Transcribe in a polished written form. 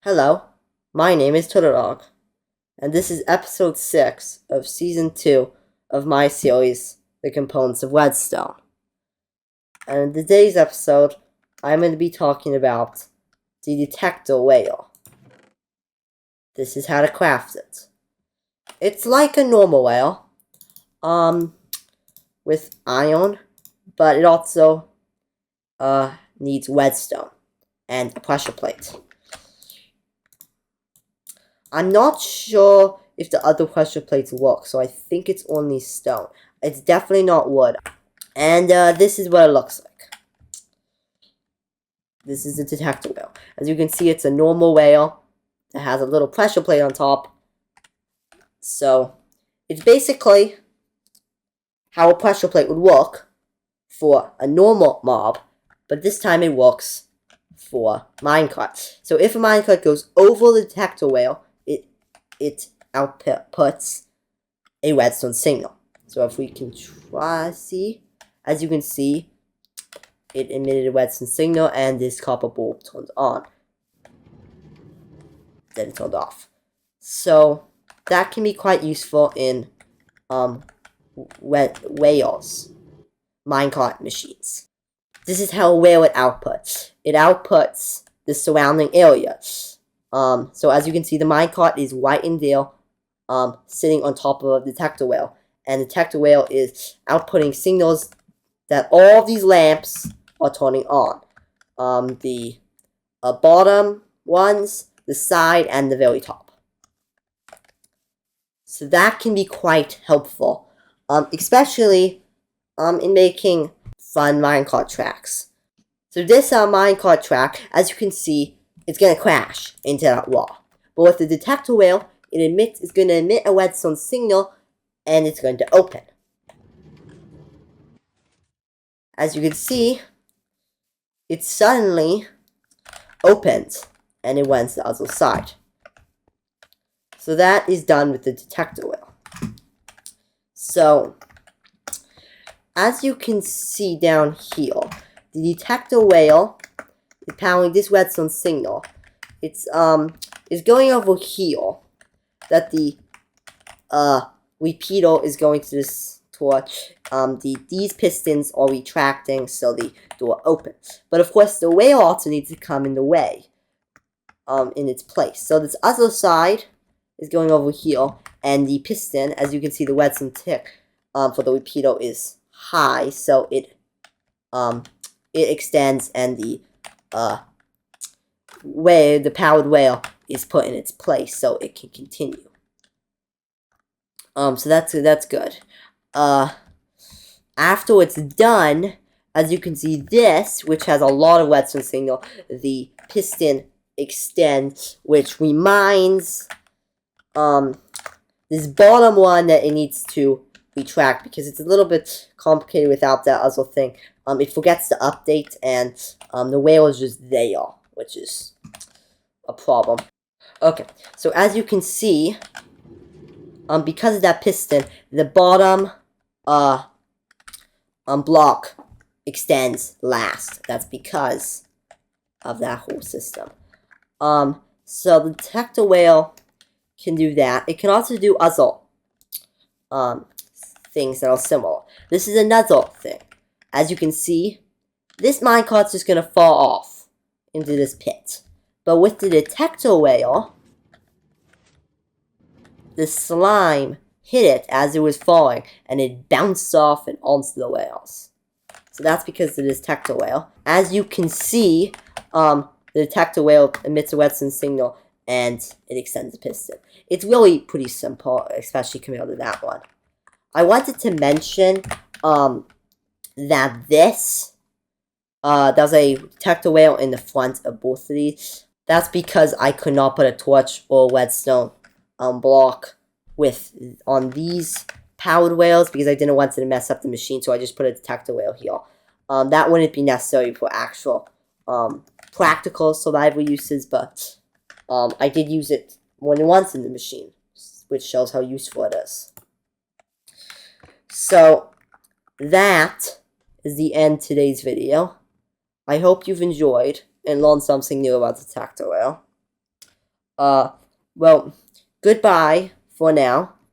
Hello, my name is Dog, and this is episode 6 of season 2 of my series, The Components of Redstone. And in today's episode, I'm going to be talking about the Detector whale. This is how to craft it. It's like a normal whale, with iron, but it also, needs redstone and a pressure plate. I'm not sure if the other pressure plates work, so I think it's only stone. It's definitely not wood. And this is what it looks like. This is the detector whale. As you can see, it's a normal whale that has a little pressure plate on top. So, it's basically how a pressure plate would work for a normal mob, but this time it works for minecart. So if a minecart goes over the detector whale, it outputs a redstone signal. So if we can try see, as you can see, it emitted a redstone signal and this copper bulb turned on. Then it turned off. So that can be quite useful in whales, minecart machines. This is how a whale it outputs. It outputs the surrounding area. So as you can see, the minecart is right in there, sitting on top of a detector whale. And the detector whale is outputting signals that all of these lamps are turning on. The bottom ones, the side, and the very top. So that can be quite helpful, especially in making fun minecart tracks. So this minecart track, as you can see, it's going to crash into that wall. But with the detector whale, it's going to emit a redstone signal, and it's going to open. As you can see, it suddenly opened, and it went to the other side. So that is done with the detector whale. So, as you can see down here, the detector whale is powering this redstone signal. It's going over here that the repeater is going to this torch. These pistons are retracting, so the door opens. But of course, the whale also needs to come in the way, in its place. So this other side is going over here, and the piston, as you can see, the redstone tick for the repeater is high, so it extends, and the powered whale is put in its place, so it can continue. So that's good. After it's done, as you can see, this, which has a lot of redstone signal, the piston extends, which reminds this bottom one that it needs to retract, because it's a little bit complicated without that other thing. It forgets to update, and the whale is just there, which is a problem. Okay, so as you can see, because of that piston, the bottom block extends last. That's because of that whole system. So the detector whale can do that. It can also do other things that are similar. This is another thing. As you can see, this minecart's just gonna fall off into this pit. But with the detector whale, the slime hit it as it was falling, and it bounced off and onto the whales. So that's because of the detector whale. As you can see, the detector whale emits a redstone signal, and it extends the piston. It's really pretty simple, especially compared to that one. I wanted to mention that there's a detector whale in the front of both of these. That's because I could not put a torch or redstone block on these powered whales, because I didn't want to mess up the machine, so I just put a detector whale here. That wouldn't be necessary for actual practical survival uses, but I did use it more than once in the machine, which shows how useful it is. So that is the end of today's video. I hope you've enjoyed and learned something new about the detector whale. Well, goodbye for now.